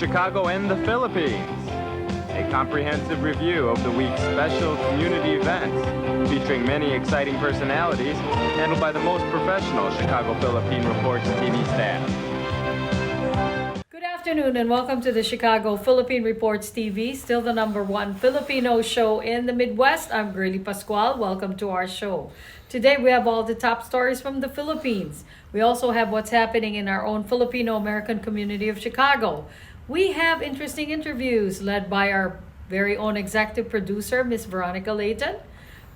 Chicago and the Philippines. A comprehensive review of the week's special community events, featuring many exciting personalities, handled by the most professional Chicago Philippine Reports TV staff. Good afternoon and welcome to the Chicago Philippine Reports TV, still the #1 Filipino show in the Midwest. I'm Girly Pascual. Welcome to our show. Today we have all the top stories from the Philippines. We also have what's happening in our own Filipino-American community of Chicago. We have interesting interviews led by our very own executive producer, Miss Veronica Layton.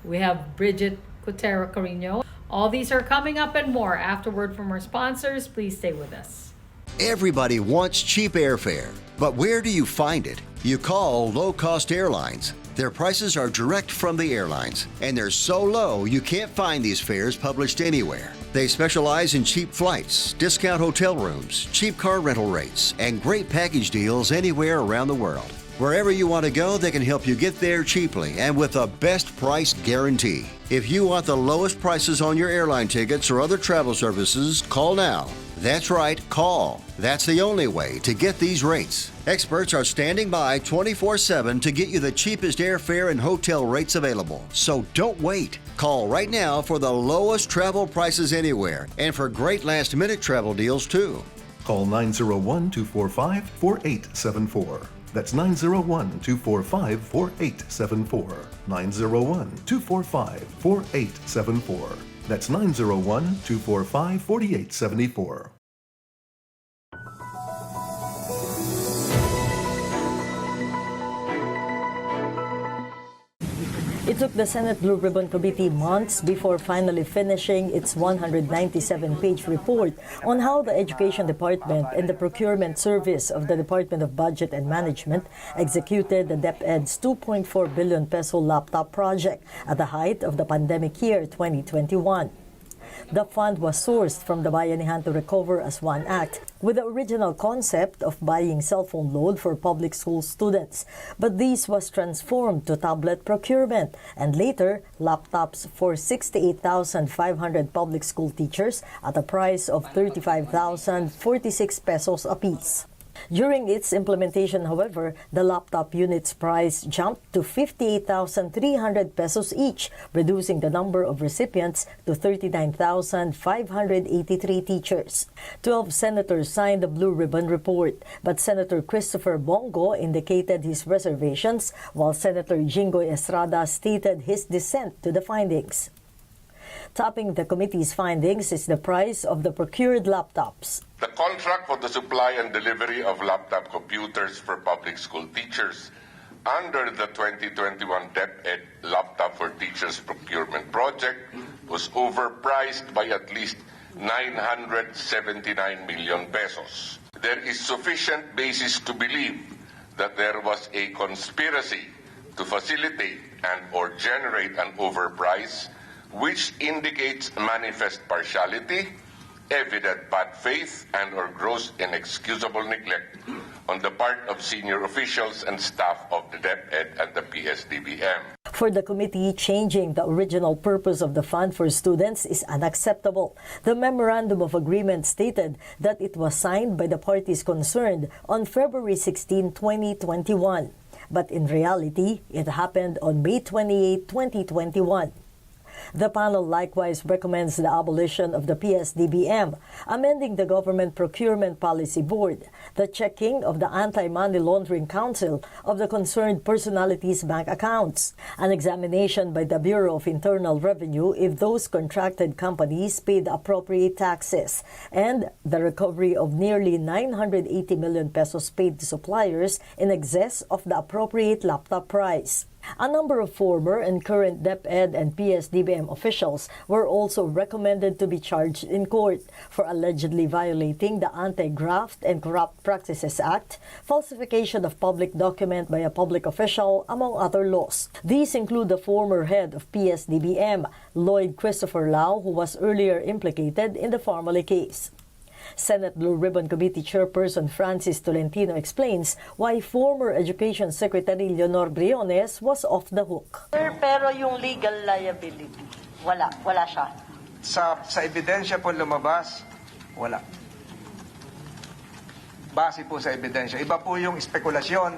We have Bridget Cotero Carino. All these are coming up and more afterward from our sponsors. Please stay with us. Everybody wants cheap airfare, but where do you find it? You call low-cost airlines. Their prices are direct from the airlines, and they're so low you can't find these fares published anywhere. They specialize in cheap flights, discount hotel rooms, cheap car rental rates, and great package deals anywhere around the world. Wherever you want to go, they can help you get there cheaply and with a best price guarantee. If you want the lowest prices on your airline tickets or other travel services, call now. That's right, call. That's the only way to get these rates. Experts are standing by 24/7 to get you the cheapest airfare and hotel rates available. So don't wait. Call right now for the lowest travel prices anywhere and for great last-minute travel deals too. Call 901-245-4874. That's 901-245-4874. 901-245-4874. That's 901-245-4874. It took the Senate Blue Ribbon Committee months before finally finishing its 197-page report on how the Education Department and the Procurement Service of the Department of Budget and Management executed the DepEd's 2.4 billion peso laptop project at the height of the pandemic year 2021. The fund was sourced from the Bayanihan to Recover as one act, with the original concept of buying cell phone load for public school students. But this was transformed to tablet procurement and later laptops for 68,500 public school teachers at a price of 35,046 pesos apiece. During its implementation, however, the laptop unit's price jumped to 58,300 pesos each, reducing the number of recipients to 39,583 teachers. 12 senators signed the Blue Ribbon Report, but Senator Christopher Bongo indicated his reservations, while Senator Jinggoy Estrada stated his dissent to the findings. Topping the committee's findings is the price of the procured laptops. The contract for the supply and delivery of laptop computers for public school teachers under the 2021 DepEd Laptop for Teachers Procurement Project was overpriced by at least 979 million pesos. There is sufficient basis to believe that there was a conspiracy to facilitate and or generate an overprice, which indicates manifest partiality, evident bad faith, and or gross inexcusable neglect on the part of senior officials and staff of the DepEd and the PSDBM. For the committee, changing the original purpose of the fund for students is unacceptable. The Memorandum of Agreement stated that it was signed by the parties concerned on February 16, 2021. But in reality, it happened on May 28, 2021. The panel likewise recommends the abolition of the PSDBM, amending the Government Procurement Policy Board, the checking of the Anti-Money Laundering Council of the concerned personalities' bank accounts, an examination by the Bureau of Internal Revenue if those contracted companies paid appropriate taxes, and the recovery of nearly 980 million pesos paid to suppliers in excess of the appropriate laptop price. A number of former and current DepEd and PSDBM officials were also recommended to be charged in court for allegedly violating the Anti-Graft and Corrupt Practices Act, falsification of public document by a public official, among other laws. These include the former head of PSDBM, Lloyd Christopher Lau, who was earlier implicated in the Formally case. Senate Blue Ribbon Committee Chairperson Francis Tolentino explains why former Education Secretary Leonor Briones was off the hook. Pero yung legal liability, wala siya. Sa ebidensya po lumabas, wala. base po sa ebidensya. Iba po yung spekulasyon,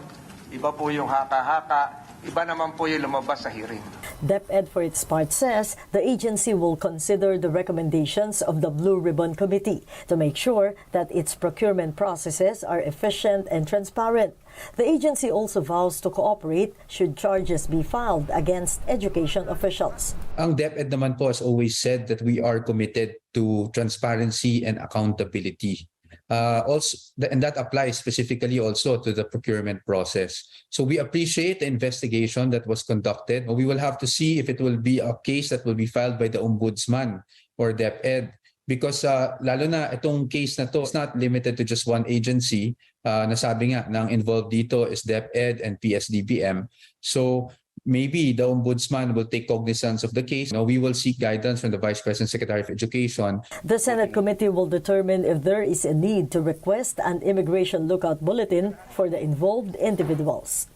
iba po yung haka-haka, iba naman po yung lumabas sa hearing. DepEd, for its part, says the agency will consider the recommendations of the Blue Ribbon Committee to make sure that its procurement processes are efficient and transparent. The agency also vows to cooperate should charges be filed against education officials. Ang DepEd naman po has always said that we are committed to transparency and accountability. And that applies specifically also to the procurement process. So we appreciate the investigation that was conducted. We will have to see if it will be a case that will be filed by the Ombudsman or DepEd. Because lalo na itong case na to, it's not limited to just one agency. Nasabi nga, nang involved dito is DepEd and PSDBM. So maybe the Ombudsman will take cognizance of the case. We will seek guidance from the Vice President Secretary of Education. The Senate committee will determine if there is a need to request an immigration lookout bulletin for the involved individuals.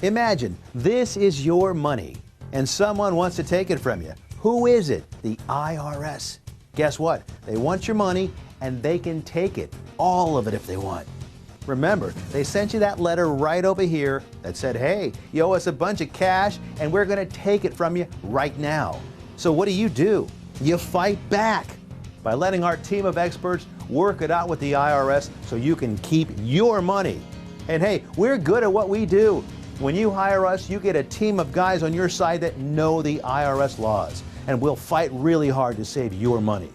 Imagine this is your money and someone wants to take it from you. Who is it? The IRS. Guess what? They want your money and they can take it, all of it if they want. Remember, they sent you that letter right over here that said, hey, you owe us a bunch of cash and we're going to take it from you right now. So what do? You fight back by letting our team of experts work it out with the IRS so you can keep your money. And hey, we're good at what we do. When you hire us, you get a team of guys on your side that know the IRS laws, and we'll fight really hard to save your money.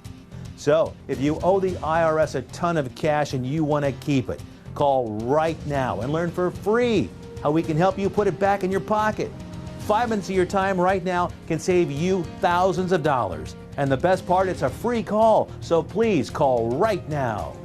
So if you owe the IRS a ton of cash and you want to keep it, call right now and learn for free how we can help you put it back in your pocket. 5 minutes of your time right now can save you thousands of dollars. And the best part, it's a free call. So please call right now.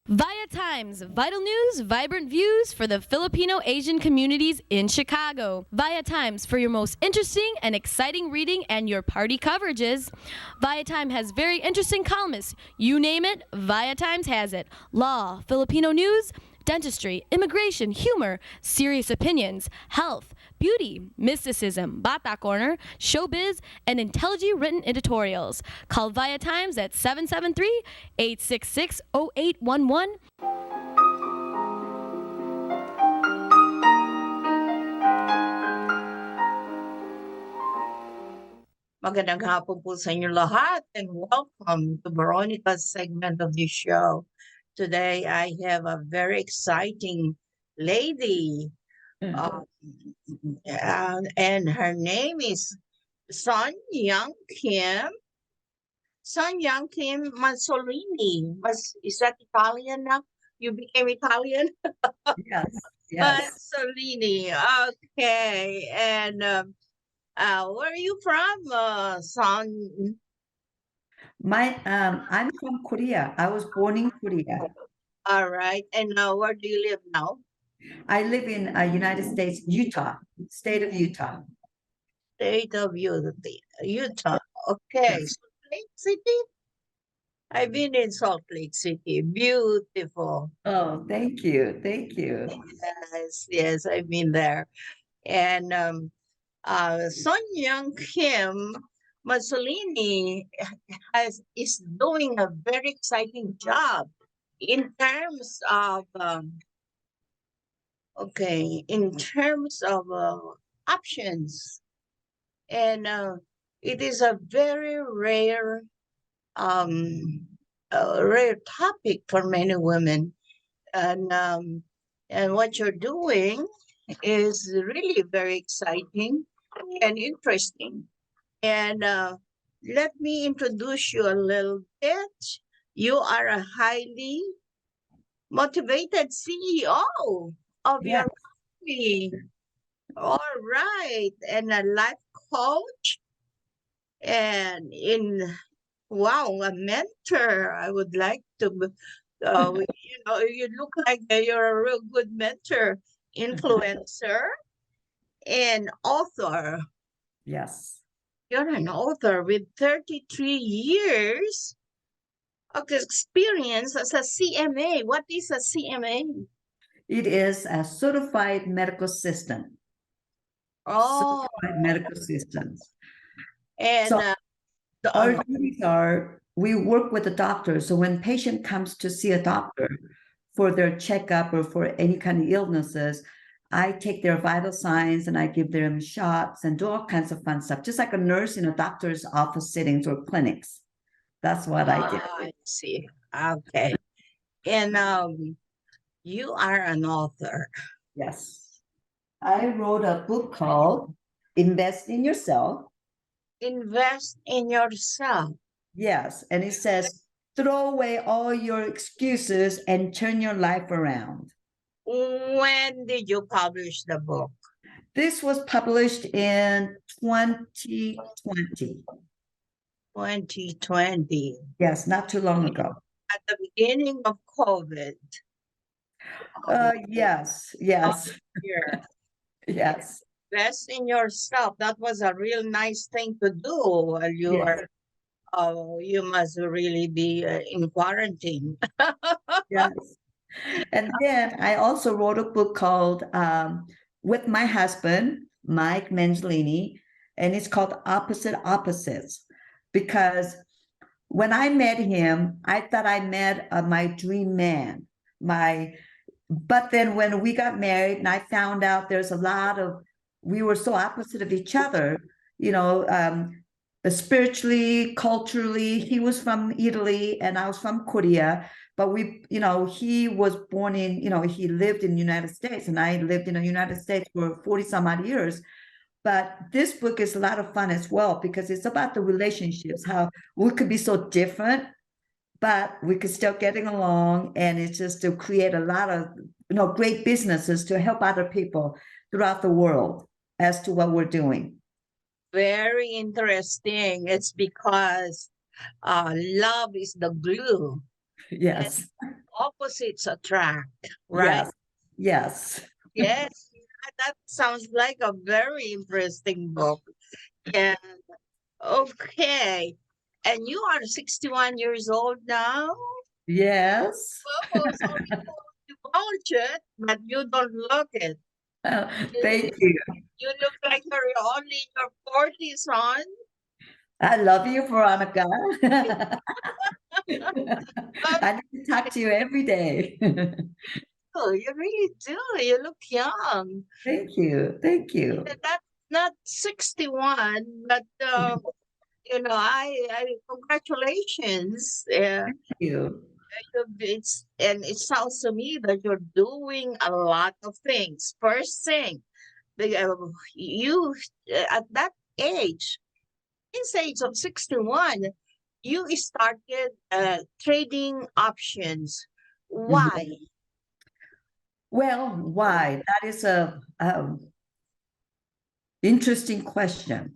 Via Times, vital news, vibrant views for the Filipino Asian communities in Chicago. Via Times for your most interesting and exciting reading and your party coverages. Via Times has very interesting columnists. You name it, Via Times has it. Law, Filipino news, dentistry, immigration, humor, serious opinions, health, beauty, mysticism, Bata Corner, showbiz, and intelligently written editorials. Call Via Times at 773-866-0811. Magandang hapon po sa inyo lahat and welcome to Veronica's segment of the show. Today I have a very exciting lady. And her name is Son Young Kim. Son Young Kim Masolini. Is that Italian now? You became Italian? Yes, yes. Masolini. Okay. And where are you from, Son? I'm from Korea. I was born in Korea. All right. And where do you live now? I live in United States, Utah, state of Utah. State of Utah. Okay. Yes. Salt Lake City? I've been in Salt Lake City. Beautiful. Oh, thank you. Thank you. Yes, I've been there. And Son Young Kim Masolini is doing a very exciting job in terms of options, and it is a very rare topic for many women, and what you're doing is really very exciting and interesting. And let me introduce you a little bit. You are a highly motivated CEO of your company. All right. And a life coach and a mentor. I would like to, you look like you're a real good mentor, influencer, and author. Yes. You're an author with 33 years of experience as a CMA. What is a CMA? It is a certified medical assistant. Oh. Certified medical assistant. And Our duties are, we work with the doctor. So when patient comes to see a doctor for their checkup or for any kind of illnesses, I take their vital signs and I give them shots and do all kinds of fun stuff, just like a nurse in a doctor's office sittings or clinics. That's what I did. I see. Okay. And you are an author. Yes. I wrote a book called Invest in Yourself. Invest in yourself. Yes. And it says, throw away all your excuses and turn your life around. When did you publish the book? This was published in 2020. 2020. Yes, not too long ago. At the beginning of COVID. Yes, yes, Here. yes. Invest in yourself. That was a real nice thing to do while you Yes. are, you must really be in quarantine. Yes. And then I also wrote a book called with my husband, Mike Manzolini, and it's called Opposite Opposites. Because when I met him, I thought I met my dream man. But then when we got married and I found out there's a lot of, we were so opposite of each other, you know, spiritually, culturally. He was from Italy and I was from Korea. But we, you know, he was born in, you know, he lived in the United States and I lived in the United States for 40 some odd years. But this book is a lot of fun as well because it's about the relationships, how we could be so different, but we could still getting along. And it's just to create a lot of, you know, great businesses to help other people throughout the world as to what we're doing. Very interesting. It's because love is the glue. Yes. Opposites attract, right? Yes. Yes. That sounds like a very interesting book. And okay. And you are 61 years old now? Yes. Oh, sorry to divulge it, but you don't look it. Thank you. You look like you're only in your 40s, son. I love you, Veronica. I need to talk to you every day. Oh, you really do. You look young. Thank you. Thank you. That's not 61, but you know, I congratulations. Thank you. And it sounds to me that you're doing a lot of things. First thing, you at that age, this age of 61, you started trading options. Why? Well, why? That is a interesting question.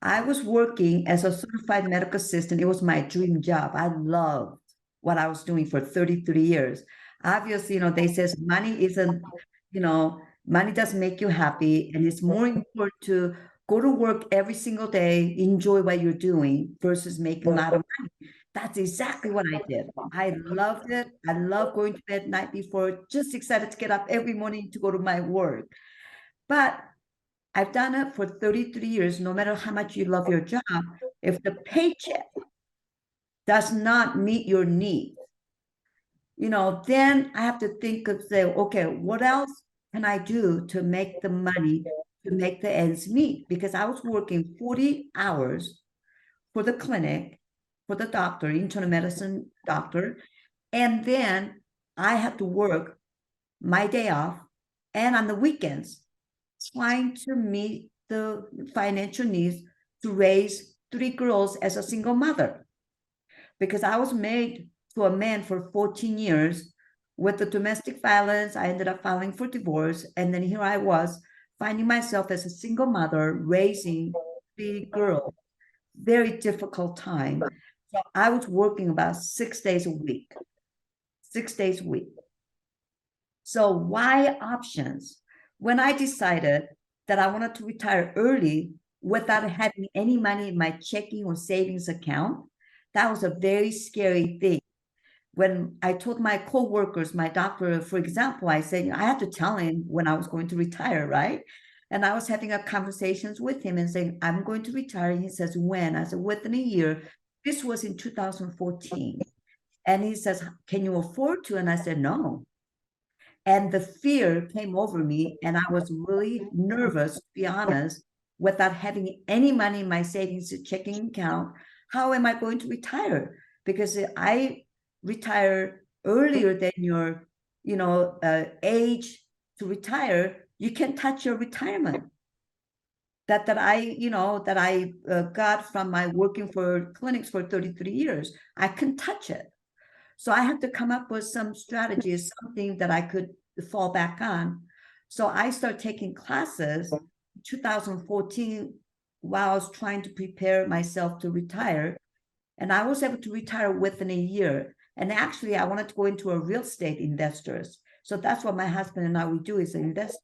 I was working as a certified medical assistant. It was my dream job. I loved what I was doing for 33 years. Obviously, you know, they says money isn't, you know, money doesn't make you happy. And it's more important to go to work every single day, enjoy what you're doing versus making a lot of money. That's exactly what I did. I loved it. I love going to bed night before, just excited to get up every morning to go to my work. But I've done it for 33 years. No matter how much you love your job, if the paycheck does not meet your needs, you know, then I have to think of say, okay, what else can I do to make the money, to make the ends meet? Because I was working 40 hours for the clinic, for the doctor, internal medicine doctor. And then I had to work my day off and on the weekends, trying to meet the financial needs to raise 3 girls as a single mother. Because I was married to a man for 14 years with the domestic violence. I ended up filing for divorce. And then here I was finding myself as a single mother raising 3 girls. Very difficult time. So I was working about 6 days a week. 6 days a week. So why options? When I decided that I wanted to retire early without having any money in my checking or savings account, that was a very scary thing. When I told my coworkers, my doctor, for example, I said, I had to tell him when I was going to retire, right? And I was having a conversations with him and saying, I'm going to retire. And he says, when? I said, within a year. This was in 2014. And he says, can you afford to? And I said, no. And the fear came over me, and I was really nervous, to be honest, without having any money in my savings checking account. How am I going to retire? Because I retire earlier than your, age to retire. You can touch your retirement. That I got from my working for clinics for 33 years. I can touch it. So I had to come up with some strategies, something that I could fall back on. So I started taking classes in 2014 while I was trying to prepare myself to retire. And I was able to retire within a year. And actually, I wanted to go into a real estate investors. So that's what my husband and I would do is invest.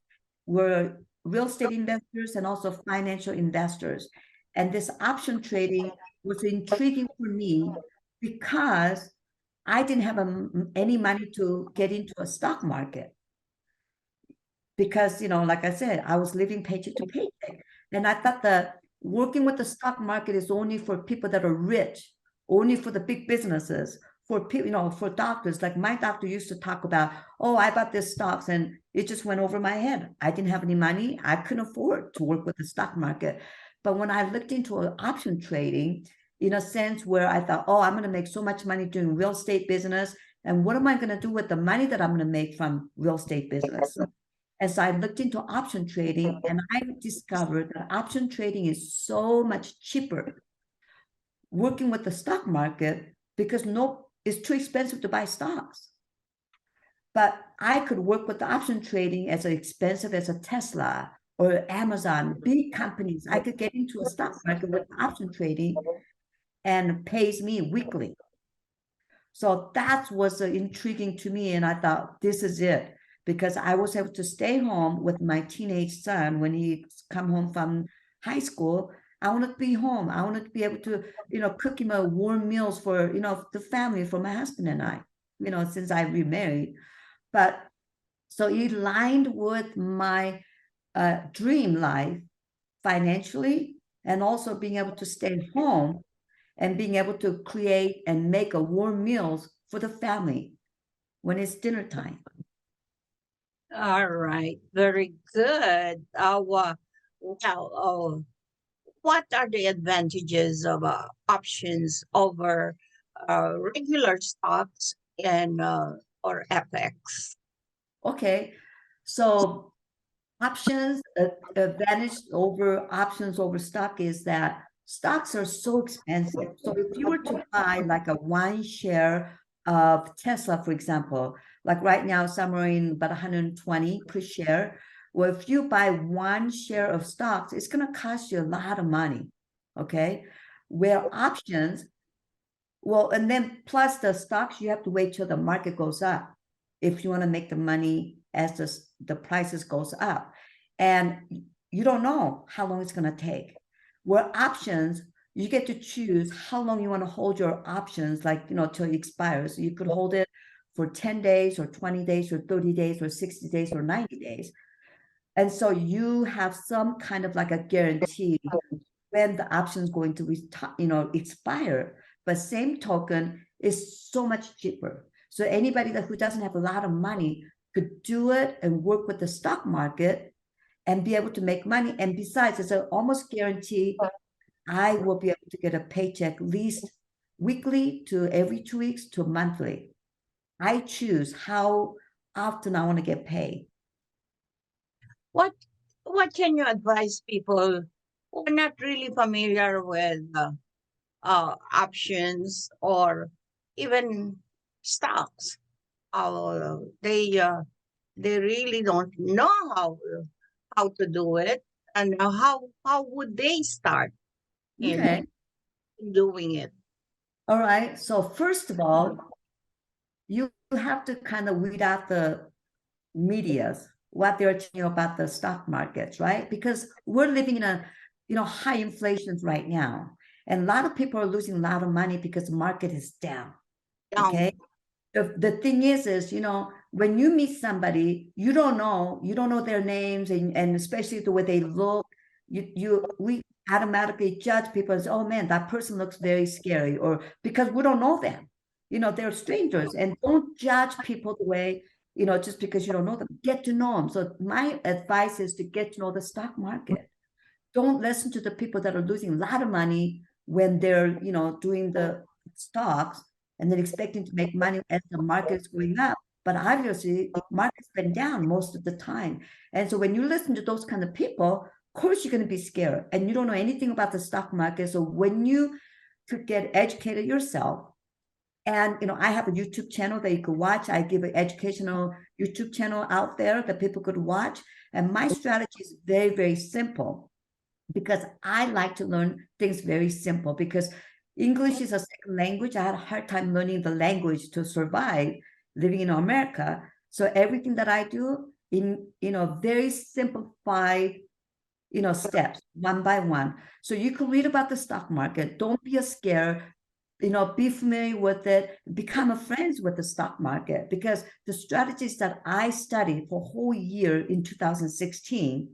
We're real estate investors and also financial investors. And this option trading was intriguing for me because I didn't have any money to get into a stock market because, like I said, I was living paycheck to paycheck. And I thought that working with the stock market is only for people that are rich, only for the big businesses, for people, for doctors. Like my doctor used to talk about, oh, I bought this stocks and it just went over my head. I didn't have any money. I couldn't afford to work with the stock market. But when I looked into option trading, in a sense where I thought, oh, I'm going to make so much money doing real estate business. And what am I going to do with the money that I'm going to make from real estate business? And so I looked into option trading, and I discovered that option trading is so much cheaper working with the stock market because it's too expensive to buy stocks. But I could work with the option trading as expensive as a Tesla or Amazon, big companies. I could get into a stock market with option trading and pays me weekly. So that was intriguing to me. And I thought, this is it. Because I was able to stay home with my teenage son when he come home from high school. I wanted to be home. I wanted to be able to, cook him a warm meals for, the family, for my husband and I, since I remarried. But so it aligned with my dream life financially, and also being able to stay home and being able to create and make a warm meals for the family when it's dinner time. All right, very good. What are the advantages of options over regular stocks and or FX? Okay, so options advantage over options over stock is that stocks are so expensive. So if you were to buy like a one share of Tesla, for example, like right now, somewhere in about 120 per share. Well, if you buy one share of stocks, it's going to cost you a lot of money. Okay. Where options, well, and then plus the stocks, you have to wait till the market goes up if you want to make the money as the prices goes up. And you don't know how long it's going to take. Where options, you get to choose how long you want to hold your options, like, till it expires. So you could hold it for 10 days or 20 days or 30 days or 60 days or 90 days. And so you have some kind of like a guarantee when the option is going to expire. But same token is so much cheaper. So anybody who doesn't have a lot of money could do it and work with the stock market and be able to make money. And besides, it's an almost guarantee I will be able to get a paycheck at least weekly to every 2 weeks to monthly. I choose how often I want to get paid. What can you advise people who are not really familiar with options or even stocks? They really don't know how to do it, and how would they start in doing it? All right. So first of all, you have to kind of weed out the medias, what they're telling you about the stock markets, right? Because we're living in a high inflation right now. And a lot of people are losing a lot of money because the market is down. Okay. The thing is, when you meet somebody, you don't know their names, and especially the way they look, we automatically judge people and say, oh man, that person looks very scary, or because we don't know them. They're strangers, and don't judge people the way, just because you don't know them. Get to know them. So my advice is to get to know the stock market. Don't listen to the people that are losing a lot of money when they're, doing the stocks and then expecting to make money as the market is going up. But obviously, market's been down most of the time. And so when you listen to those kind of people, of course you're going to be scared, and you don't know anything about the stock market. So when you could get educated yourself, and I have a YouTube channel that you could watch. I give an educational YouTube channel out there that people could watch. And my strategy is very, very simple, because I like to learn things very simple, because English is a second language. I had a hard time learning the language to survive living in America. So everything that I do in, very simplified, steps, one by one. So you can read about the stock market. Don't be scared. Be familiar with it, become friends with the stock market, because the strategies that I studied for a whole year in 2016,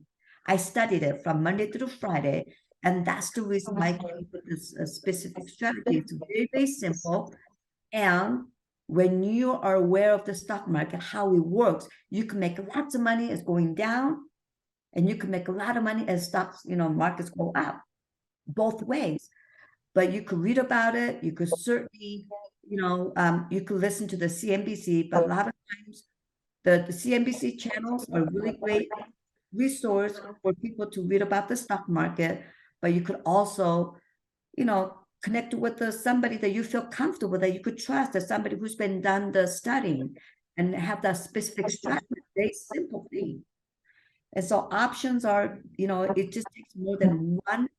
I studied it from Monday through Friday. And that's the reason why I came up with this specific strategy. It's very, very simple. And when you are aware of the stock market, how it works, you can make lots of money as going down, and you can make a lot of money as stocks, markets go up, both ways. But you could read about it. You could certainly, you could listen to the CNBC, but a lot of times the CNBC channels are really great resource for people to read about the stock market. But you could also, connect with somebody that you feel comfortable, that you could trust, as somebody who's been done the studying and have that specific strategy. Very simple thing. And so options are, it just takes more than one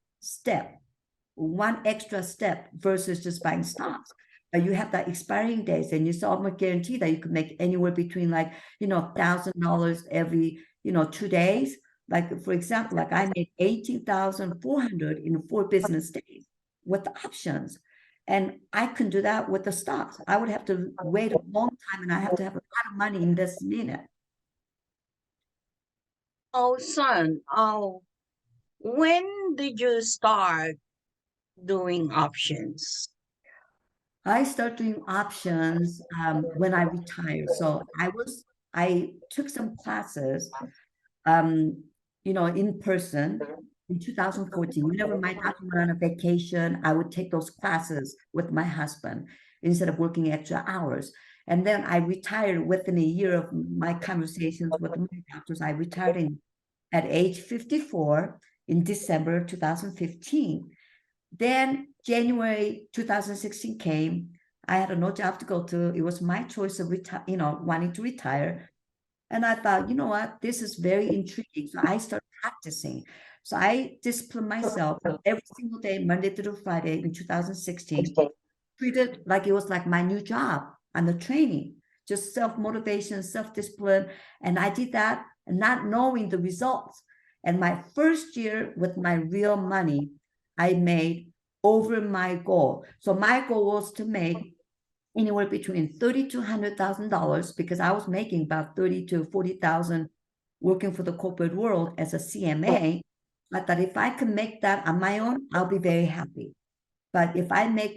extra step versus just buying stocks. But you have that expiring days, and you almost guarantee that you could make anywhere between $1,000 every 2 days. Like, for example, I made 18,400 in 4 business days with the options. And I can do that with the stocks. I would have to wait a long time, and I have to have a lot of money invested in it. Oh, son, when did you start doing options? I started doing options when I retired. So I took some classes, in person in 2014. Whenever my husband went on a vacation, I would take those classes with my husband instead of working extra hours. And then I retired within a year of my conversations with my doctors. I retired at age 54 in December 2015. Then January 2016 came. I had no job to go to. It was my choice of wanting to retire. And I thought, you know what, this is very intriguing. So I started practicing. So I disciplined myself every single day, Monday through Friday in 2016, treated like it was like my new job and the training, just self-motivation, self-discipline. And I did that, and not knowing the results. And my first year with my real money, I made over my goal. So my goal was to make anywhere between $30,000 to $100,000, because I was making about 30 to 40,000 working for the corporate world as a CMA. I thought if I can make that on my own, I'll be very happy. But if I make,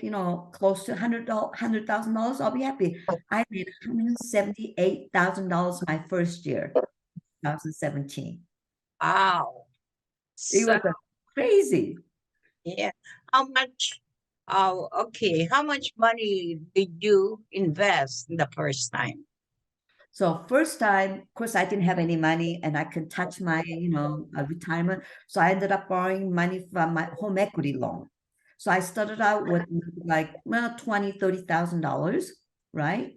close to $100,000, I'll be happy. I made $178,000 my first year, 2017. Wow. It was crazy. Yeah. How much? Oh, okay. How much money did you invest the first time? So first time, of course, I didn't have any money, and I could touch my, retirement. So I ended up borrowing money from my home equity loan. So I started out with $20,000, $30,000, right?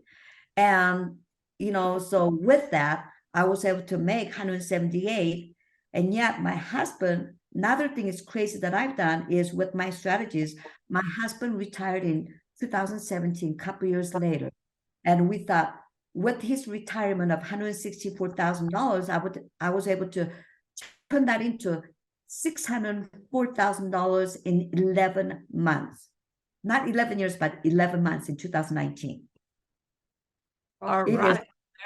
And, so with that, I was able to make 178. And yet my husband, another thing is crazy that I've done is with my strategies, my husband retired in 2017, a couple years later. And we thought, with his retirement of $164,000, I was able to turn that into $604,000 in 11 months. Not 11 years, but 11 months in 2019. All right.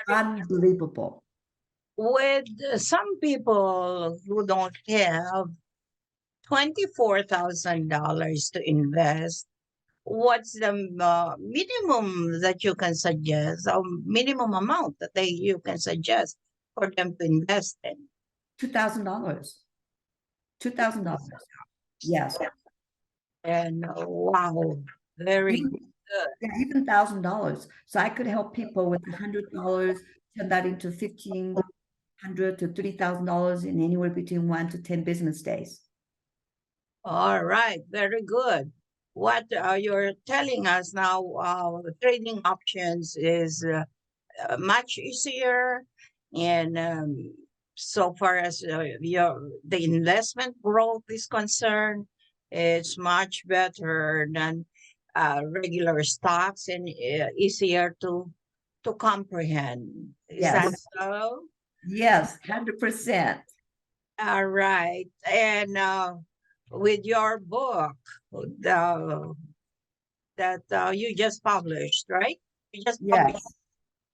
unbelievable. With some people who don't have $24,000 to invest, what's the minimum that you can suggest, or minimum amount that you can suggest for them to invest in? $2,000. $2,000. Yes. And wow, very Even, good. yeah, even $1,000. So I could help people with $100, turn that into $1,500 to $3,000 in anywhere between 1 to 10 business days. All right, very good. What you're telling us now, trading options is much easier, and so far as the investment growth is concerned, it's much better than regular stocks, and easier to comprehend. Is that Yes. so? Yes, 100%. All right, and with your book, the that you just published, right? You just Yes. published.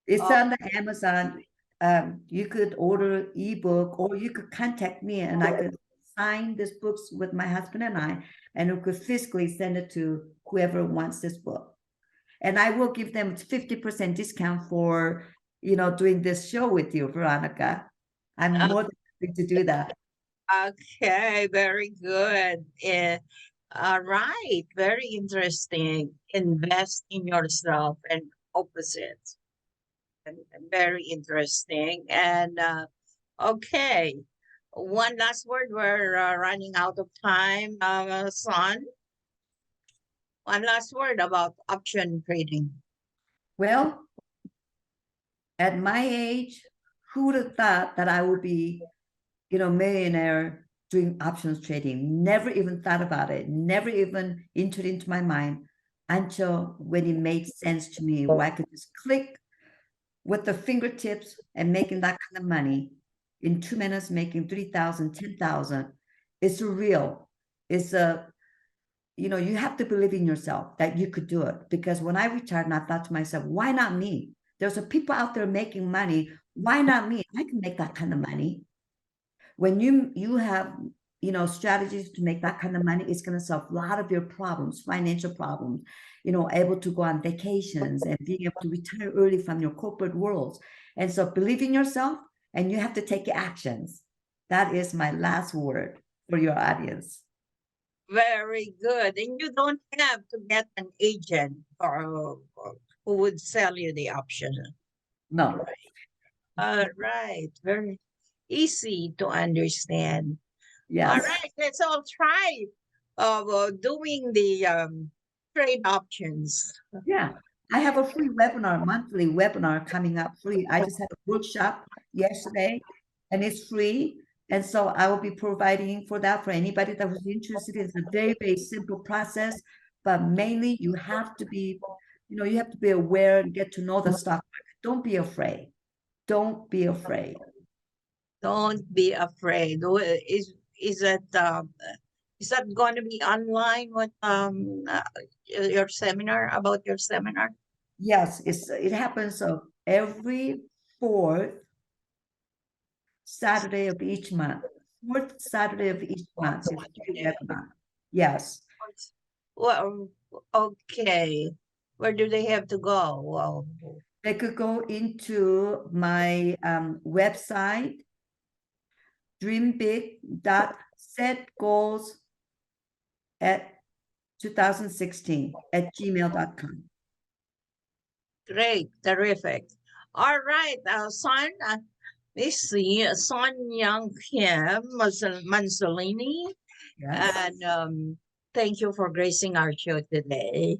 It's Oh, on the Amazon. You could order ebook, or you could contact me and I could sign these books with my husband and I, and we could physically send it to whoever wants this book. And I will give them 50% discount for, doing this show with you, Veronica. I'm more than happy to do that. okay, very good. All right, very interesting. Invest in yourself and opposites. And very interesting. And okay, one last word. We're running out of time, son. One last word about option trading. Well, at my age, who would have thought that I would be, millionaire doing options trading? Never even thought about it. Never even entered into my mind until when it made sense to me, where I could just click with the fingertips and making that kind of money in 2 minutes, making 3,000, 10,000. It's real. It's you have to believe in yourself that you could do it. Because when I retired, and I thought to myself, why not me? There's a people out there making money. Why not me? I can make that kind of money. When you have strategies to make that kind of money, it's going to solve a lot of your problems, financial problems, able to go on vacations and being able to retire early from your corporate worlds. And so believe in yourself, and you have to take actions. That is my last word for your audience. Very good. And you don't have to get an agent or who would sell you the option. No. All right. Very easy to understand. Yes. All right. Let's all try doing the trade options. Yeah. I have a free webinar, monthly webinar coming up free. I just had a workshop yesterday, and it's free. And so I will be providing for that for anybody that was interested. It's a very, very simple process, but mainly you have to be, you have to be aware and get to know the stock market. Don't be afraid. Don't be afraid. Don't be afraid. Is that going to be online? What your seminar, about your seminar? Yes, it happens every fourth Saturday of each month. Fourth Saturday of each month is free webinar. Yes. Well, okay. Where do they have to go? Well, they could go into my website, dreambig.setgoals at 2016 at gmail.com. Great, terrific. All right, son, let's see, Son Young Kim Manzolini. Yes. And thank you for gracing our show today.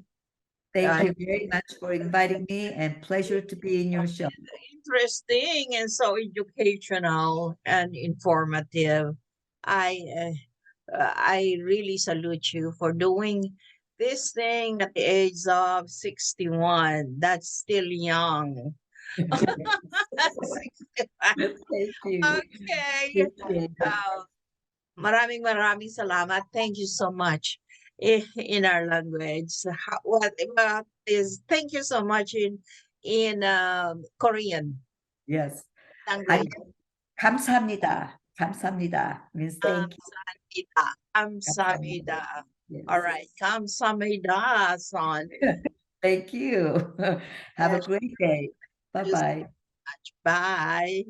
Thank you very much for inviting me, and pleasure to be in your show. Interesting and so educational and informative. I really salute you for doing this thing at the age of 61. That's still young. Thank you. Okay. Maraming salamat. Thank you so much in our language. What is thank you so much in Korean? Yes. Language. 감사합니다. 감사합니다 means thank you. 감사합니다. 감사합니다. Yes. All right. 감사합니다, son. Thank you. Have a Yes. great day. Bye-bye. Bye.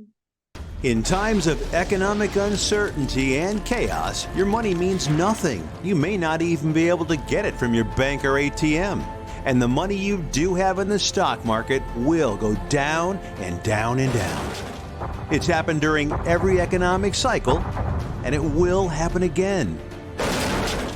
In times of economic uncertainty and chaos, your money means nothing. You may not even be able to get it from your bank or ATM. And the money you do have in the stock market will go down and down and down. It's happened during every economic cycle, and it will happen again.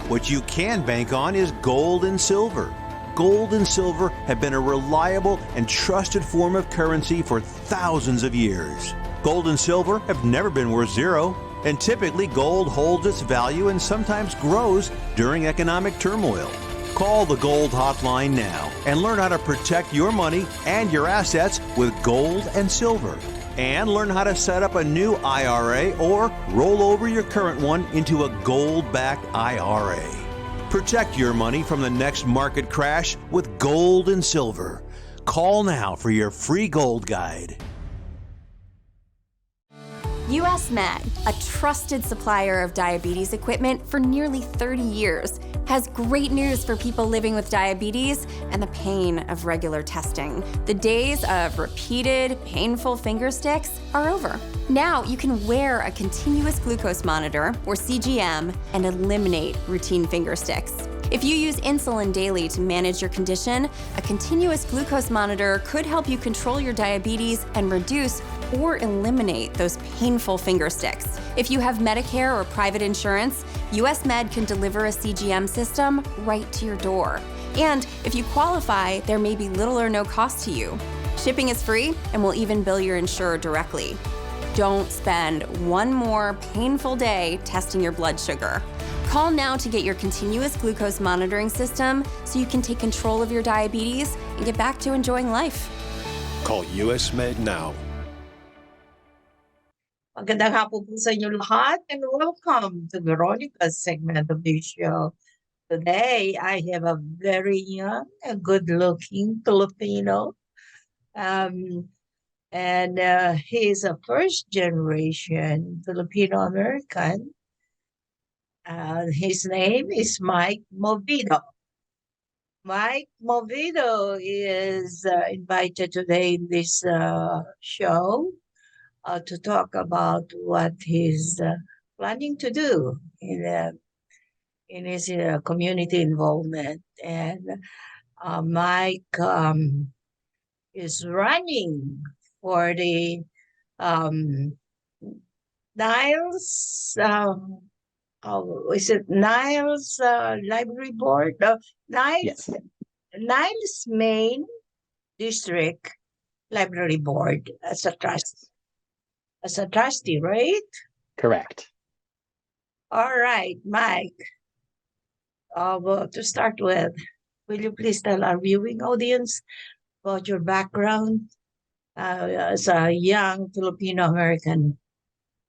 What you can bank on is gold and silver. Gold and silver have been a reliable and trusted form of currency for thousands of years. Gold and silver have never been worth zero, and typically gold holds its value and sometimes grows during economic turmoil. Call the Gold Hotline now and learn how to protect your money and your assets with gold and silver. And learn how to set up a new IRA or roll over your current one into a gold-backed IRA. Protect your money from the next market crash with gold and silver. Call now for your free gold guide. US Med, a trusted supplier of diabetes equipment for nearly 30 years, has great news for people living with diabetes and the pain of regular testing. The days of repeated, painful finger sticks are over. Now you can wear a continuous glucose monitor, or CGM, and eliminate routine finger sticks. If you use insulin daily to manage your condition, a continuous glucose monitor could help you control your diabetes and reduce or eliminate those painful finger sticks. If you have Medicare or private insurance, US Med can deliver a CGM system right to your door. And if you qualify, there may be little or no cost to you. Shipping is free, and we'll even bill your insurer directly. Don't spend one more painful day testing your blood sugar. Call now to get your continuous glucose monitoring system so you can take control of your diabetes and get back to enjoying life. Call US Med now. Magandang hapon po sa inyo lahat, and welcome to Veronica's segment of the show. Today, I have a very young and good-looking Filipino. He's a first-generation Filipino-American. His name is Mike Movido. Mike Movido is invited today in this show to talk about what he's planning to do in his community involvement. And Mike is running for the Niles. Is it Niles Library Board? Niles, Yes. Niles Main District Library Board as a trustee, right? Correct. All right, Mike. Well, to start with, will you please tell our viewing audience about your background as a young Filipino American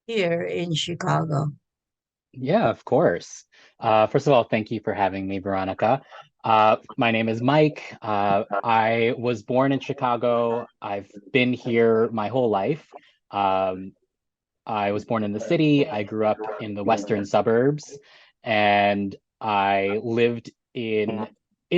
here in Chicago? Yeah, of course. First of all, thank you for having me, Veronica. My name is Mike. I was born in Chicago. I've been here my whole life. I was born in the city. I grew up in the western suburbs, and I lived in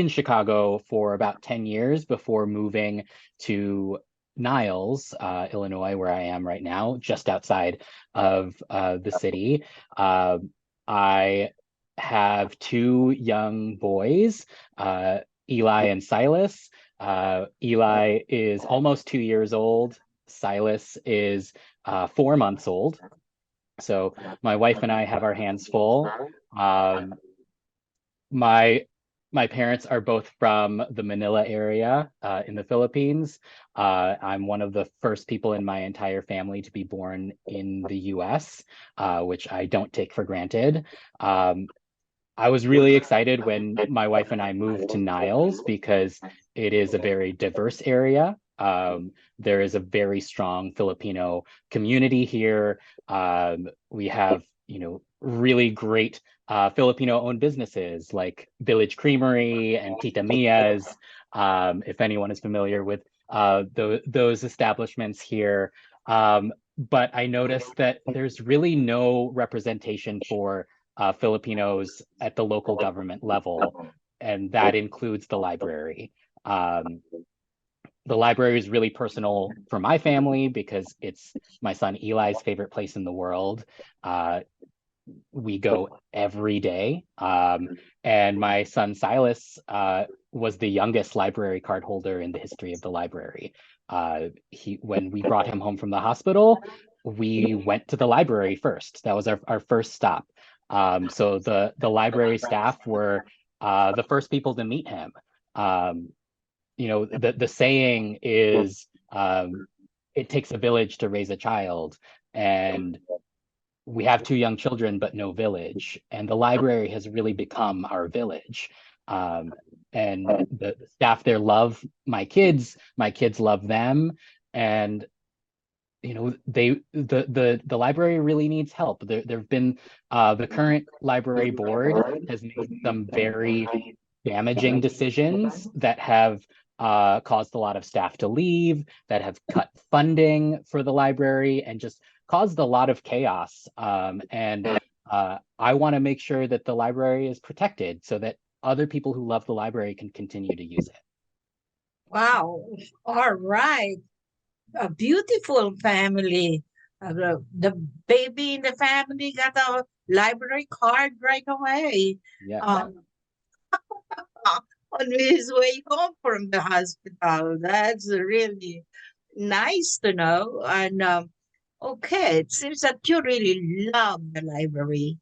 Chicago for about 10 years before moving to Niles, Illinois, where I am right now, just outside of the city. I have two young boys, Eli and Silas. Eli is almost 2 years old. Silas is 4 months old. So my wife and I have our hands full. My parents are both from the Manila area in the Philippines. I'm one of the first people in my entire family to be born in the US, which I don't take for granted. I was really excited when my wife and I moved to Niles because it is a very diverse area. There is a very strong Filipino community here. We have, really great Filipino-owned businesses like Village Creamery and Tita Mia's. If anyone is familiar with those establishments here, But I noticed that there's really no representation for Filipinos at the local government level, and that includes the library. The library is really personal for my family because it's my son Eli's favorite place in the world. We go every day. And my son Silas was the youngest library card holder in the history of the library. When we brought him home from the hospital, we went to the library first. That was our first stop. So the library staff were the first people to meet him. The saying is, it takes a village to raise a child, and we have 2 young children but no village, and the library has really become our village. And the staff there love my kids love them, and the library really needs help. There've been the current library board has made some very damaging decisions that have caused a lot of staff to leave, that have cut funding for the library, and just caused a lot of chaos. And I want to make sure that the library is protected so that other people who love the library can continue to use it. Wow. All right. A beautiful family. The baby in the family got a library card right away. Yeah. On his way home from the hospital. That's really nice to know. And okay, it seems that you really love the library.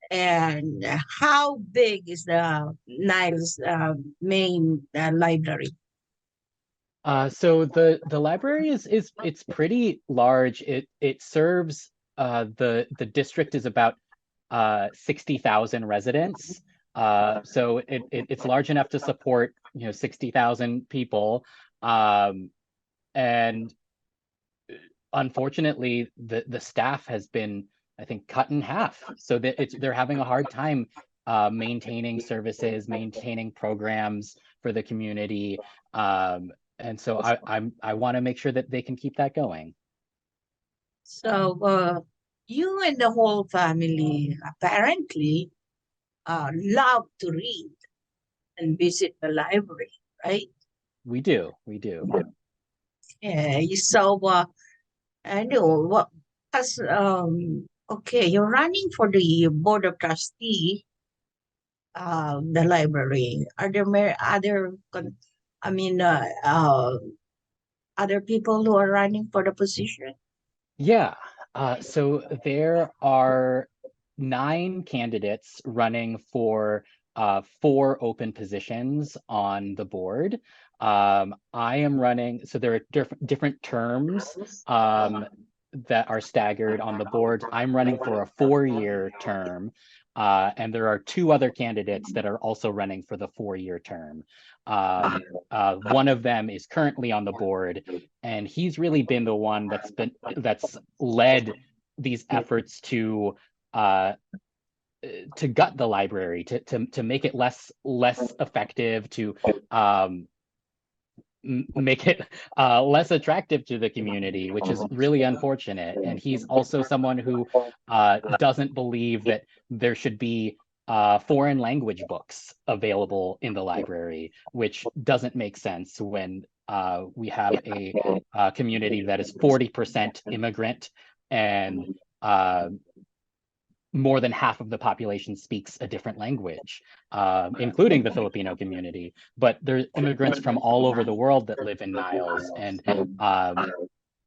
And how big is the Niles main library? So the library is it's pretty large. It serves the district is about 60,000 residents. So it's large enough to support 60,000 people. And unfortunately, the staff has been, I think, cut in half. So that they're having a hard time maintaining services, maintaining programs for the community. And so I want to make sure that they can keep that going. So you and the whole family apparently love to read and visit the library, right? We do. Yeah. So I know what as okay, you're running for the board of trustee the library. Are there I mean other people who are running for the position? Yeah. So there are 9 candidates running for 4 open positions on the board. I am running, so there are different terms that are staggered on the board. I'm running for a 4-year term, and there are 2 other candidates that are also running for the 4-year term. One of them is currently on the board, and he's really been the one that's led these efforts to gut the library, to make it less effective, to make it less attractive to the community, which is really unfortunate. And he's also someone who doesn't believe that there should be foreign language books available in the library, which doesn't make sense when we have a community that is 40% immigrant, and more than half of the population speaks a different language, including the Filipino community. But there's immigrants from all over the world that live in Niles, and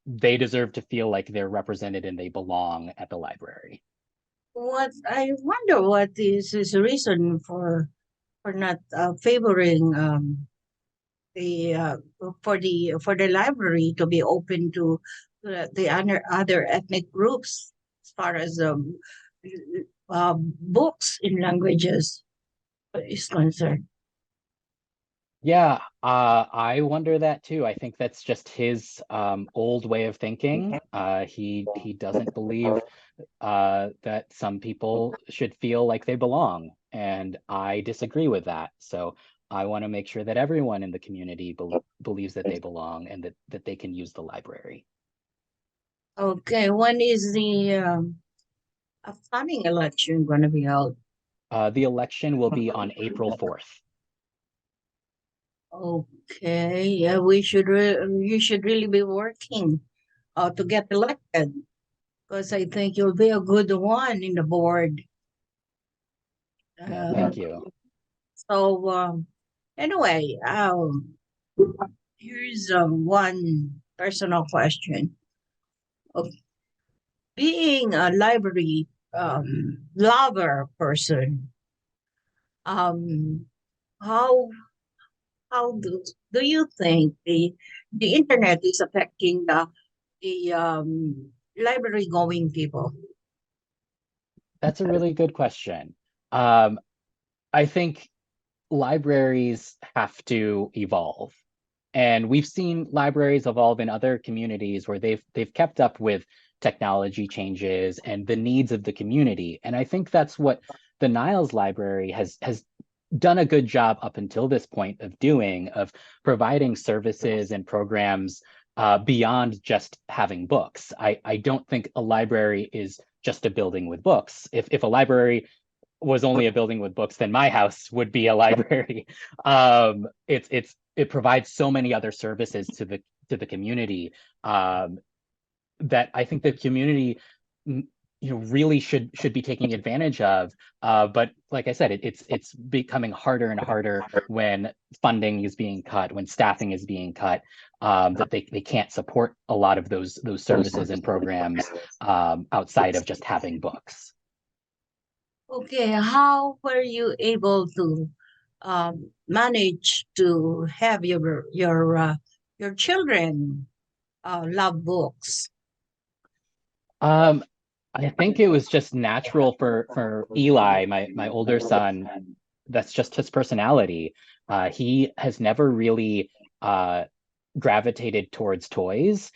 they deserve to feel like they're represented and they belong at the library. What I wonder what is his reason for not favoring the for the library to be open to the other ethnic groups as far as books in languages is concerned. Yeah, I wonder that too. I think that's just his old way of thinking. He doesn't believe that some people should feel like they belong, and I disagree with that. So I want to make sure that everyone in the community believes that they belong, and that they can use the library. Okay, when is the upcoming election going to be held? The election will be on April 4th. Okay, yeah, you should really be working to get elected, because I think you'll be a good one in the board. No, thank you. So anyway, here's one personal question. Okay. Being a library lover person, um, how how do you think the internet is affecting the library going people? That's a really good question. Um, I think libraries have to evolve. And we've seen libraries evolve in other communities where they've kept up with technology changes and the needs of the community. And I think that's what the Niles Library has done a good job up until this point of doing, of providing services and programs beyond just having books. I don't think a library is just a building with books. If a library was only a building with books, then my house would be a library. It provides so many other services to the community that I think the community, really should be taking advantage of. But like I said, it's becoming harder and harder when funding is being cut, when staffing is being cut, that they can't support a lot of those services and programs outside of just having books. Okay, how were you able to manage to have your children love books? I think it was just natural for Eli, my older son. That's just his personality. He has never really gravitated towards toys.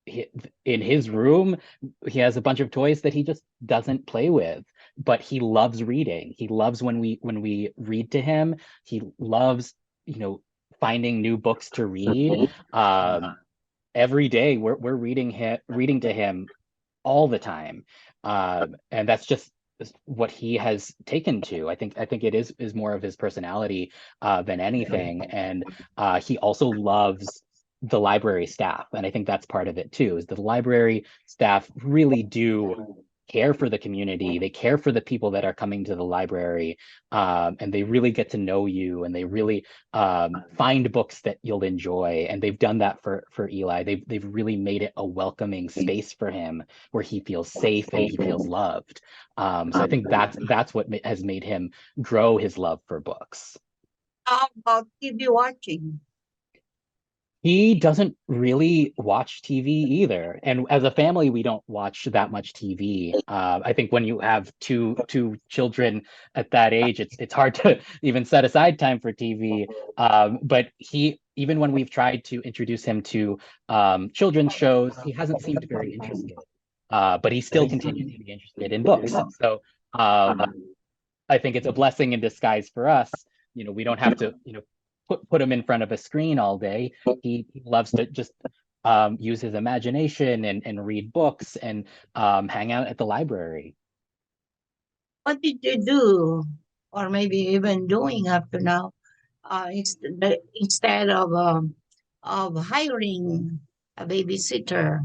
He, in his room, he has a bunch of toys that he just doesn't play with. But he loves reading. He loves when we read to him. He loves, finding new books to read. Every day we're reading to him all the time, and that's just what he has taken to. I think it is more of his personality than anything, and he also loves the library staff, and I think that's part of it too. Is the library staff really do care for the community. They care for the people that are coming to the library, and they really get to know you, and they really find books that you'll enjoy. And they've done that for Eli. They've really made it a welcoming space for him where he feels safe and he feels loved. So I think that's what has made him grow his love for books. How about TV watching? He doesn't really watch TV either, and as a family, we don't watch that much TV. I think when you have two children at that age, it's hard to even set aside time for TV. But he, even when we've tried to introduce him to children's shows, he hasn't seemed very interested. But he still continues to be interested in books. So I think it's a blessing in disguise for us. We don't have to, put him in front of a screen all day. He loves to just use his imagination and read books and hang out at the library. What did you do, or maybe even doing up to now, instead of hiring a babysitter,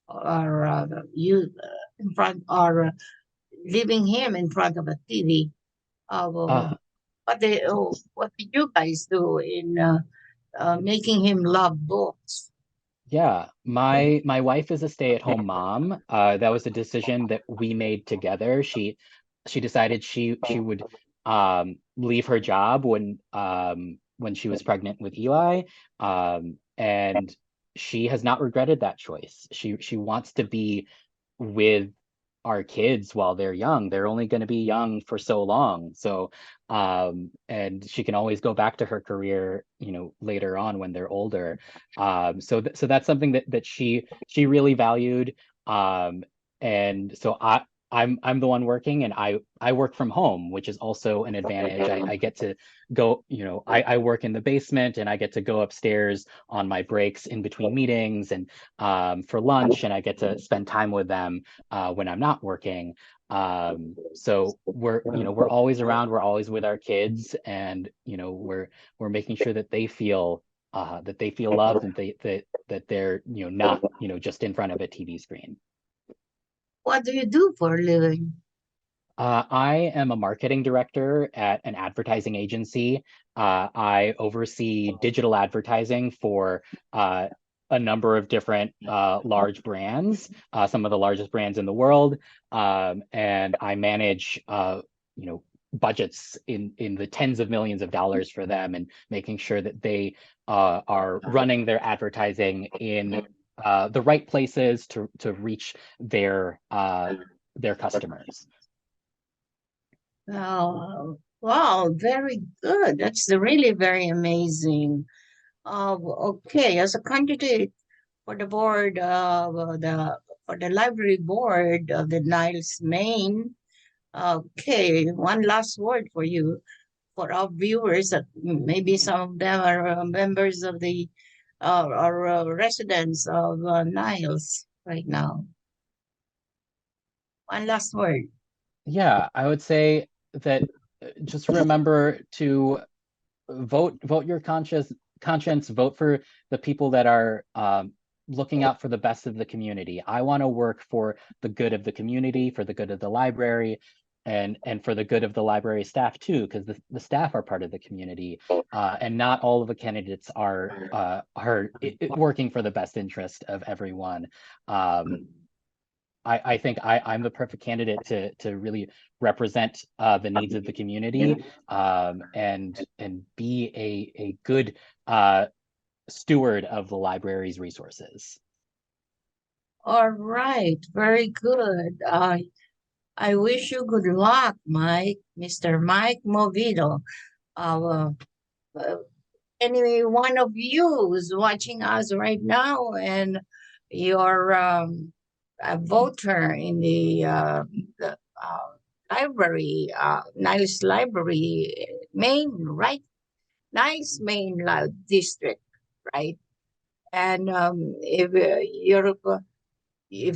or you in front, or leaving him in front of a TV? Uh, What did you guys do in making him love books? Yeah, my wife is a stay-at-home mom. That was a decision that we made together. She decided she would leave her job when she was pregnant with Eli, and she has not regretted that choice. She wants to be with our kids while they're young. They're only going to be young for so long. So, and she can always go back to her career, later on when they're older. So that's something that she really valued. And so I'm the one working, and I work from home, which is also an advantage. I get to go, I work in the basement, and I get to go upstairs on my breaks in between meetings and for lunch, and I get to spend time with them when I'm not working. So we're always around, we're always with our kids, and we're making sure that they feel loved, and that they're not just in front of a TV screen. What do you do for a living? I am a marketing director at an advertising agency. I oversee digital advertising for a number of different large brands, some of the largest brands in the world, and I manage, budgets in the tens of millions of dollars for them, and making sure that they are running their advertising in the right places to reach their customers. Wow, very good. That's really very amazing. Okay, as a candidate for the board of for the library board of the Niles, Maine. Okay, one last word for you, for our viewers that maybe some of them are members of the or residents of Niles right now. One last word. Yeah, I would say that just remember to vote your conscience, vote for the people that are looking out for the best of the community. I want to work for the good of the community, for the good of the library, and for the good of the library staff too, because the staff are part of the community, and not all of the candidates are working for the best interest of everyone. I think I'm the perfect candidate to really represent the needs of the community, and be a good steward of the library's resources. All right, very good. I wish you good luck, Mike, Mr. Mike Movido. Any one of you who's watching us right now and you're a voter in the library, Niles Library, Maine, right? Niles Maine District, right? And if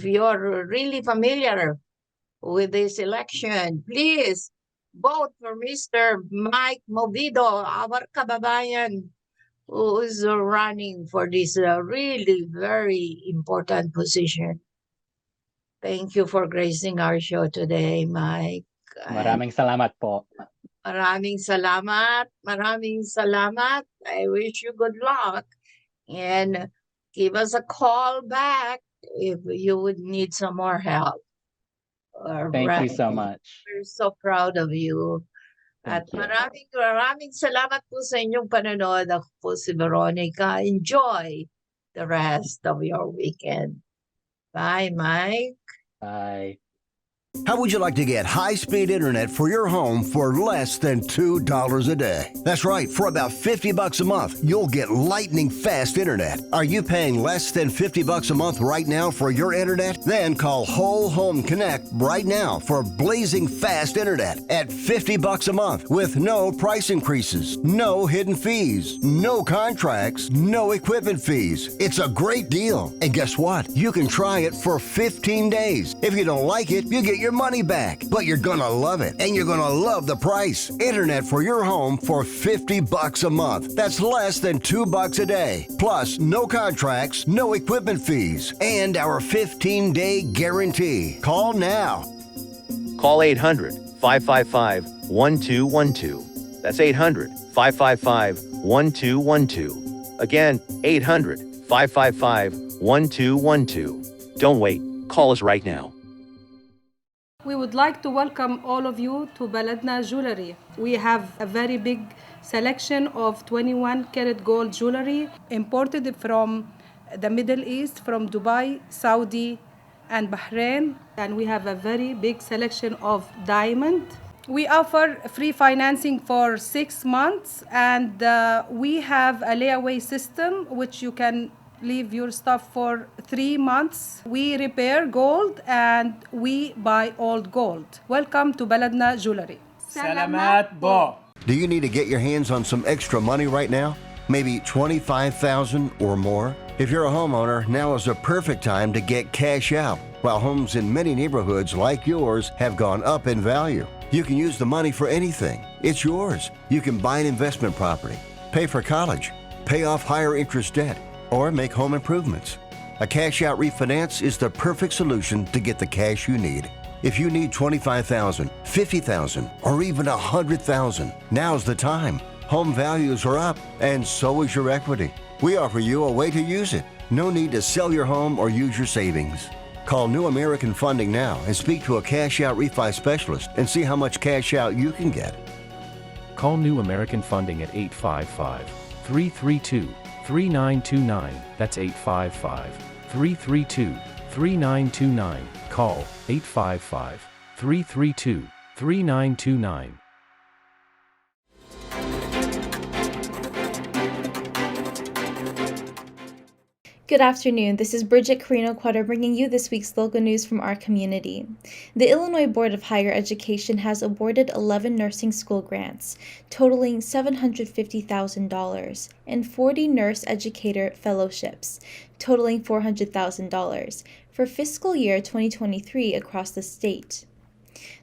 you're really familiar with this election, please vote for Mr. Mike Movido, our kababayan, who is running for this really very important position. Thank you for gracing our show today, Mike. Maraming salamat po. Maraming salamat. Maraming salamat. I wish you good luck. And give us a call back if you would need some more help. Thank you so much. We're so proud of you. At maraming salamat po sa inyong panonood. Ako po si Veronica. Enjoy the rest of your weekend. Bye, Mike. Bye. How would you like to get high-speed internet for your home for less than $2 a day? That's right, for about $50 a month, you'll get lightning fast internet. Are you paying less than $50 a month right now for your internet? Then call Whole Home Connect right now for blazing fast internet at $50 a month with no price increases, no hidden fees, no contracts, no equipment fees. It's a great deal. And guess what? You can try it for 15 days. If you don't like it, you get your money back, but you're gonna love it, and you're gonna love the price. Internet for your home for $50 a month. That's less than $2 a day. Plus, no contracts, no equipment fees, and our 15-day guarantee. Call now. Call 800-555-1212. That's 800-555-1212. Again, 800-555-1212. Don't wait. Call us right now. We would like to welcome all of you to Baladna Jewelry. We have a very big selection of 21 karat gold jewelry imported from the Middle East, from Dubai, Saudi, and Bahrain. And we have a very big selection of diamond. We offer free financing for 6 months, and we have a layaway system which you can leave your stuff for 3 months. We repair gold and we buy old gold. Welcome to Baladna Jewelry. Salamat po. Do you need to get your hands on some extra money right now? Maybe $25,000 or more? If you're a homeowner, now is the perfect time to get cash out. While homes in many neighborhoods like yours have gone up in value, you can use the money for anything. It's yours. You can buy an investment property, pay for college, pay off higher interest debt, or make home improvements. A cash out refinance is the perfect solution to get the cash you need. If you need $25,000, $50,000, or even $100,000, now's the time. Home values are up, and so is your equity. We offer you a way to use it. No need to sell your home or use your savings. Call New American Funding now and speak to a cash out refi specialist and see how much cash out you can get. Call New American Funding at 855-332-3929. That's 855-332-3929. Call 855-332-3929. Good afternoon. This is Bridget Carino-Cueto bringing you this week's local news from our community. The Illinois Board of Higher Education has awarded 11 nursing school grants, totaling $750,000, and 40 nurse educator fellowships, totaling $400,000, for fiscal year 2023 across the state.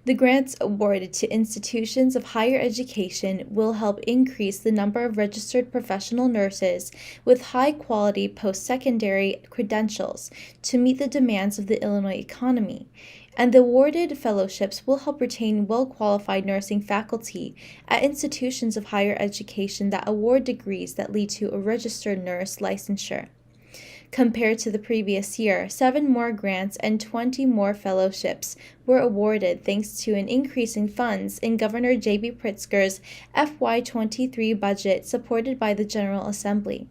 The grants awarded to institutions of higher education will help increase the number of registered professional nurses with high-quality post-secondary credentials to meet the demands of the Illinois economy, and the awarded fellowships will help retain well-qualified nursing faculty at institutions of higher education that award degrees that lead to a registered nurse licensure. Compared to the previous year, 7 more grants and 20 more fellowships were awarded thanks to an increase in funds in Governor J.B. Pritzker's FY23 budget supported by the General Assembly.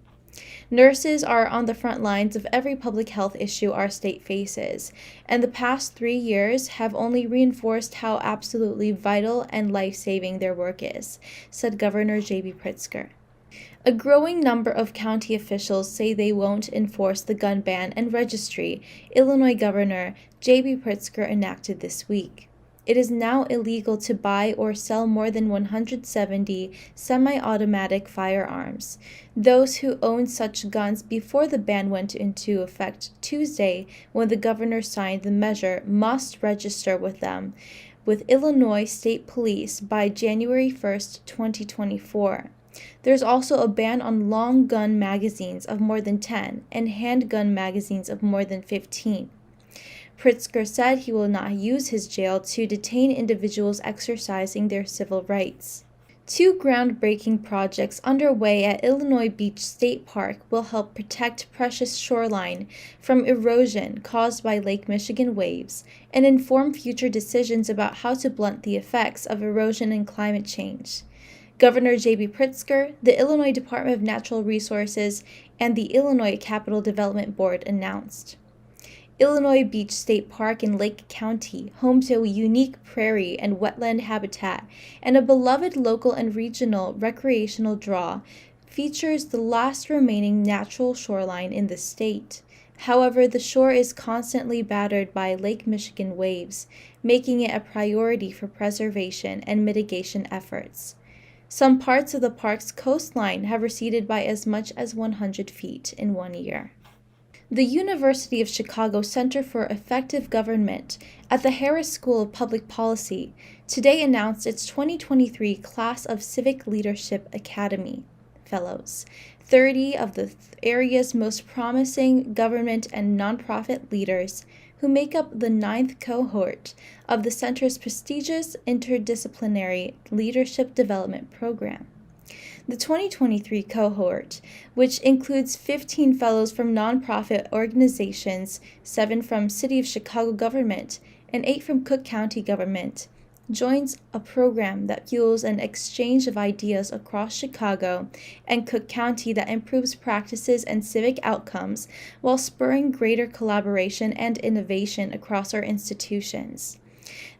Nurses are on the front lines of every public health issue our state faces, and the past 3 years have only reinforced how absolutely vital and life-saving their work is, said Governor J.B. Pritzker. A growing number of county officials say they won't enforce the gun ban and registry Illinois Governor J.B. Pritzker enacted this week. It is now illegal to buy or sell more than 170 semi-automatic firearms. Those who owned such guns before the ban went into effect Tuesday, when the governor signed the measure, must register with them with Illinois State Police by January 1st, 2024. There's also a ban on long gun magazines of more than 10 and handgun magazines of more than 15. Pritzker said he will not use his jail to detain individuals exercising their civil rights. 2 groundbreaking projects underway at Illinois Beach State Park will help protect precious shoreline from erosion caused by Lake Michigan waves and inform future decisions about how to blunt the effects of erosion and climate change. Governor J.B. Pritzker, the Illinois Department of Natural Resources, and the Illinois Capital Development Board announced. Illinois Beach State Park in Lake County, home to a unique prairie and wetland habitat and a beloved local and regional recreational draw, features the last remaining natural shoreline in the state. However, the shore is constantly battered by Lake Michigan waves, making it a priority for preservation and mitigation efforts. Some parts of the park's coastline have receded by as much as 100 feet in 1 year. The University of Chicago Center for Effective Government at the Harris School of Public Policy today announced its 2023 Class of Civic Leadership Academy Fellows. 30 of the area's most promising government and nonprofit leaders who make up the 9th cohort of the center's prestigious interdisciplinary leadership development program. The 2023 cohort, which includes 15 fellows from nonprofit organizations, 7 from City of Chicago government, and 8 from Cook County government, joins a program that fuels an exchange of ideas across Chicago and Cook County that improves practices and civic outcomes while spurring greater collaboration and innovation across our institutions.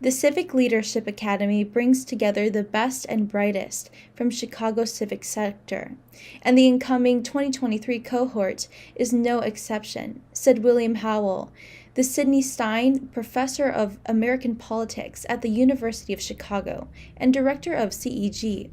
The Civic Leadership Academy brings together the best and brightest from Chicago's civic sector, and the incoming 2023 cohort is no exception, said William Howell, the Sidney Stein Professor of American Politics at the University of Chicago and director of CEG.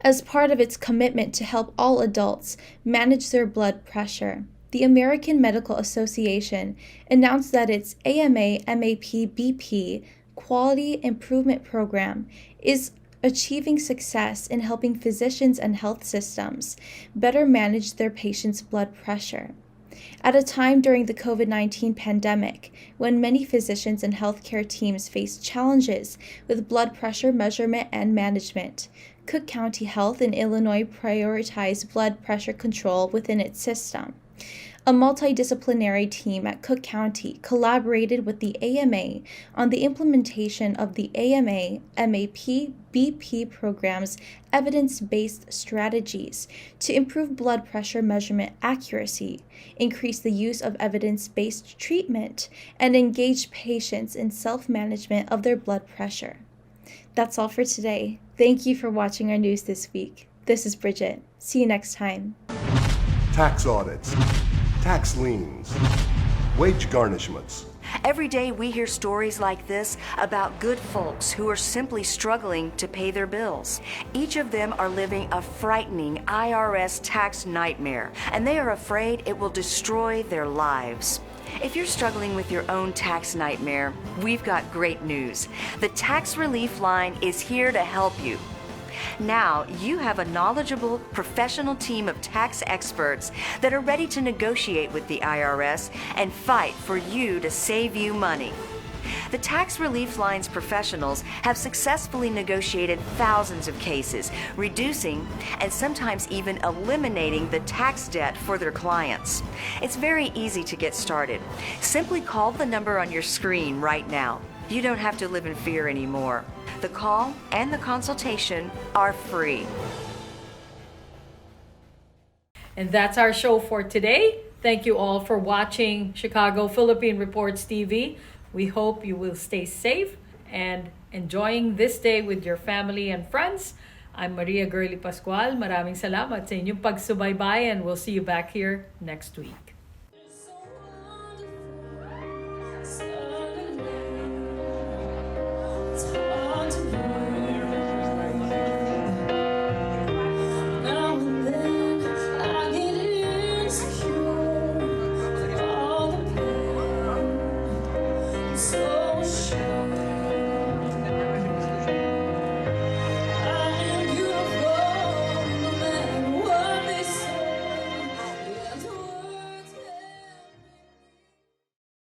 As part of its commitment to help all adults manage their blood pressure, the American Medical Association announced that its AMA-MAP-BP Quality Improvement Program is achieving success in helping physicians and health systems better manage their patients' blood pressure. At a time during the COVID-19 pandemic, when many physicians and healthcare teams faced challenges with blood pressure measurement and management, Cook County Health in Illinois prioritized blood pressure control within its system. A multidisciplinary team at Cook County collaborated with the AMA on the implementation of the AMA-MAP-BP program's evidence-based strategies to improve blood pressure measurement accuracy, increase the use of evidence-based treatment, and engage patients in self-management of their blood pressure. That's all for today. Thank you for watching our news this week. This is Bridget. See you next time. Tax audits, tax liens, wage garnishments. Every day we hear stories like this about good folks who are simply struggling to pay their bills. Each of them are living a frightening IRS tax nightmare, and they are afraid it will destroy their lives. If you're struggling with your own tax nightmare, we've got great news. The Tax Relief Line is here to help you. Now you have a knowledgeable, professional team of tax experts that are ready to negotiate with the IRS and fight for you to save you money. The Tax Relief Line's professionals have successfully negotiated thousands of cases, reducing and sometimes even eliminating the tax debt for their clients. It's very easy to get started. Simply call the number on your screen right now. You don't have to live in fear anymore. The call and the consultation are free. And that's our show for today. Thank you all for watching Chicago Philippine Reports TV. We hope you will stay safe and enjoying this day with your family and friends. I'm Maria Girly Pascual. Maraming salamat sa inyong pagsubaybay and we'll see you back here next week.